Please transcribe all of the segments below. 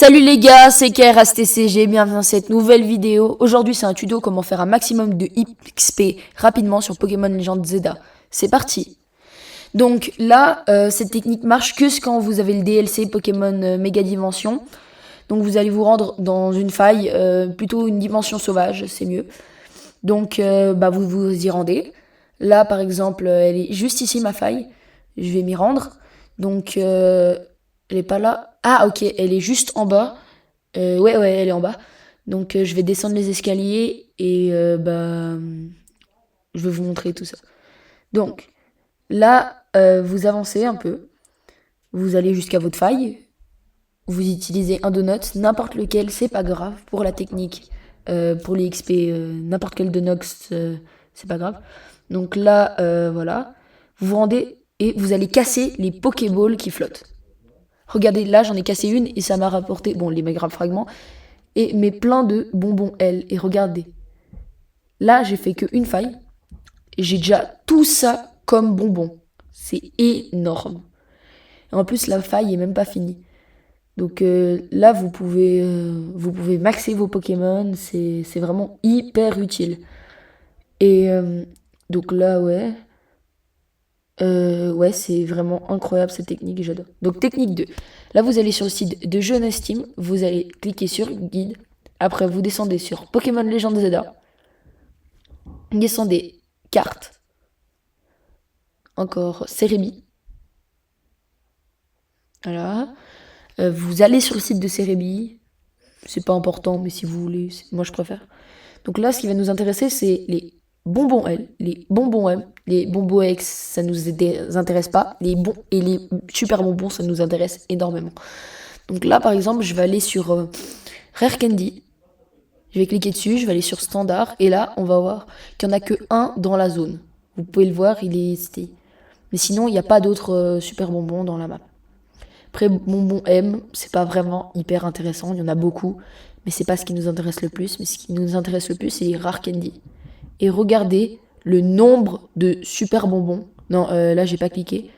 Salut les gars, c'est KRSTCG, bienvenue dans cette nouvelle vidéo. Aujourd'hui c'est un tuto comment faire un maximum de XP rapidement sur Pokémon Legend Zelda. C'est parti. Donc là, cette technique marche que quand vous avez le DLC Pokémon Méga Dimension. Donc vous allez vous rendre dans une faille, plutôt une dimension sauvage, c'est mieux. Donc vous vous y rendez. Là par exemple, elle est juste ici ma faille. Je vais m'y rendre. Donc elle est pas là. Ah ok, elle est juste en bas. Ouais, elle est en bas. Donc je vais descendre les escaliers et je vais vous montrer tout ça. Donc là, vous avancez un peu. Vous allez jusqu'à votre faille. Vous utilisez un donut, n'importe lequel, c'est pas grave. Pour la technique, pour les XP, n'importe quel Donox, c'est pas grave. Donc là, voilà. Vous vous rendez et vous allez casser les Pokéballs qui flottent. Regardez, là j'en ai cassé une et ça m'a rapporté, bon, les méga fragments, mais plein de bonbons L. Et regardez, là j'ai fait qu'une faille et j'ai déjà tout ça comme bonbons. C'est énorme. Et en plus, la faille est même pas finie. Donc là, vous pouvez maxer vos Pokémon, c'est vraiment hyper utile. Et donc là, ouais. Ouais, c'est vraiment incroyable cette technique, j'adore. Donc technique 2. Là, vous allez sur le site de Jeunesse Team, vous allez cliquer sur guide. Après, vous descendez sur Pokémon Legend Zelda. Descendez carte. Encore Cérébi. Voilà. Vous allez sur le site de Cérébi. C'est pas important, mais si vous voulez, moi je préfère. Donc là, ce qui va nous intéresser, c'est les bonbons L, les bonbons M, les bonbons X, ça nous intéresse pas. Les bons et les super bonbons, ça nous intéresse énormément. Donc là, par exemple, je vais aller sur Rare Candy. Je vais cliquer dessus, je vais aller sur Standard. Et là, on va voir qu'il n'y en a que un dans la zone. Vous pouvez le voir, il est cité. Mais sinon, il n'y a pas d'autres super bonbons dans la map. Après, bonbon M, c'est pas vraiment hyper intéressant. Il y en a beaucoup, mais c'est pas ce qui nous intéresse le plus. Mais ce qui nous intéresse le plus, c'est les Rare Candy. Et regardez le nombre de super bonbons. Non, là, j'ai pas cliqué.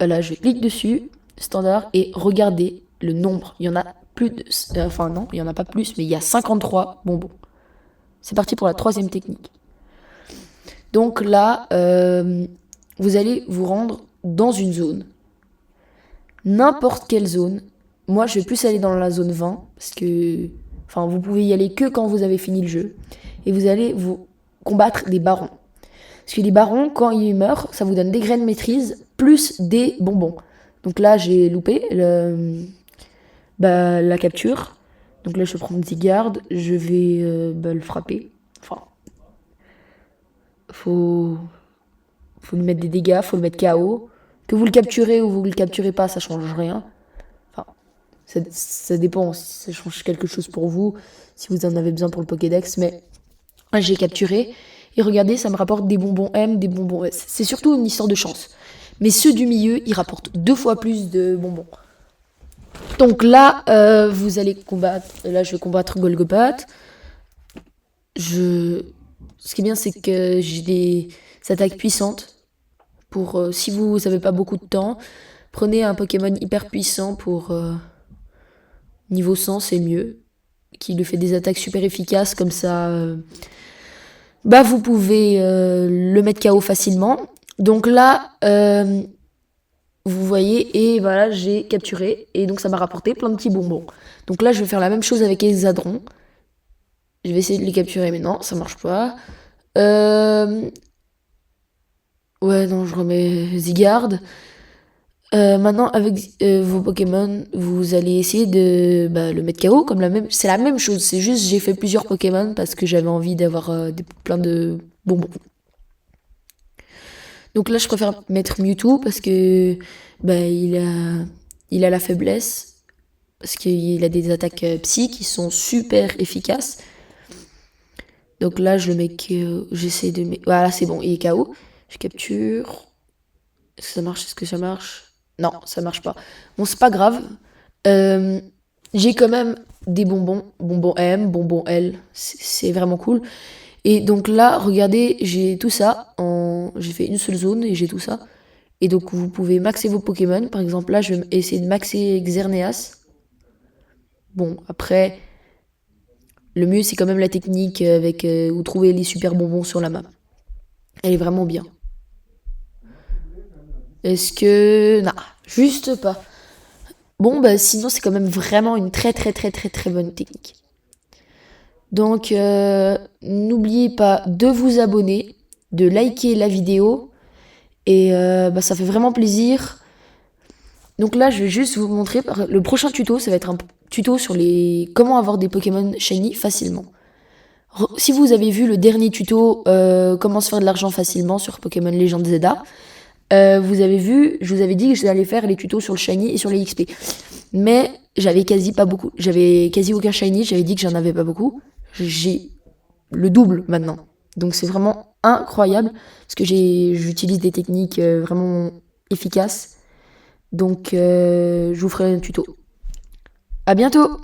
Là, je clique dessus, standard, et regardez le nombre. Il y en a plus de... enfin, non, il y en a pas plus, mais il y a 53 bonbons. C'est parti pour la troisième technique. Donc là, vous allez vous rendre dans une zone. N'importe quelle zone. Moi, je vais plus aller dans la zone 20, parce que... Enfin, vous pouvez y aller que quand vous avez fini le jeu. Et vous allez vous combattre des barons. Parce que les barons, quand ils meurent, ça vous donne des graines maîtrise, plus des bonbons. Donc là, j'ai loupé la capture. Donc là, je vais prendre Zygarde, je vais le frapper. Enfin, faut lui mettre des dégâts, faut le mettre KO. Que vous le capturez ou vous le capturez pas, ça change rien. Enfin, ça dépend si ça change quelque chose pour vous, si vous en avez besoin pour le Pokédex. Mais j'ai capturé. Et regardez, ça me rapporte des bonbons M, des bonbons S. C'est surtout une histoire de chance. Mais ceux du milieu, ils rapportent 2 fois plus de bonbons. Donc là, vous allez combattre... Là, je vais combattre Golgopat. Ce qui est bien, c'est que j'ai des attaques puissantes. Pour si vous n'avez pas beaucoup de temps, prenez un Pokémon hyper puissant pour... niveau 100, c'est mieux. Qui lui fait des attaques super efficaces, comme ça... vous pouvez le mettre KO facilement. Donc là, vous voyez, et voilà, j'ai capturé. Et donc ça m'a rapporté plein de petits bonbons. Donc là, je vais faire la même chose avec les Hexadrons. Je vais essayer de les capturer, mais non, ça marche pas. Ouais, non, je remets Zygarde. Maintenant, avec vos Pokémon, vous allez essayer de le mettre KO. C'est la même chose, c'est juste j'ai fait plusieurs Pokémon parce que j'avais envie d'avoir plein de bonbons. Donc là, je préfère mettre Mewtwo parce que il a la faiblesse. Parce qu'il a des attaques psy qui sont super efficaces. Donc là, je le mets KO. J'essaie de mettre... Voilà, c'est bon, il est KO. Je capture. Est-ce que ça marche? Est-ce que ça marche? Non, ça marche pas. Bon, c'est pas grave. J'ai quand même des bonbons. Bonbons M, bonbons L. C'est vraiment cool. Et donc là, regardez, j'ai tout ça. J'ai fait une seule zone et j'ai tout ça. Et donc vous pouvez maxer vos Pokémon. Par exemple, là, je vais essayer de maxer Xerneas. Bon, après, le mieux c'est quand même la technique avec où trouver les super bonbons sur la map. Elle est vraiment bien. Est-ce que... Non, juste pas. Bon, bah sinon c'est quand même vraiment une très très très très très bonne technique. Donc, n'oubliez pas de vous abonner, de liker la vidéo, et bah, ça fait vraiment plaisir. Donc là, je vais juste vous montrer, le prochain tuto, ça va être un tuto sur les comment avoir des Pokémon Shiny facilement. Si vous avez vu le dernier tuto, comment se faire de l'argent facilement sur Pokémon Legend Zelda, vous avez vu, je vous avais dit que j'allais faire les tutos sur le Shiny et sur les XP. Mais j'avais quasi pas beaucoup. J'avais quasi aucun Shiny, j'avais dit que j'en avais pas beaucoup. J'ai le double maintenant. Donc c'est vraiment incroyable parce que j'utilise des techniques vraiment efficaces. Donc je vous ferai un tuto. À bientôt!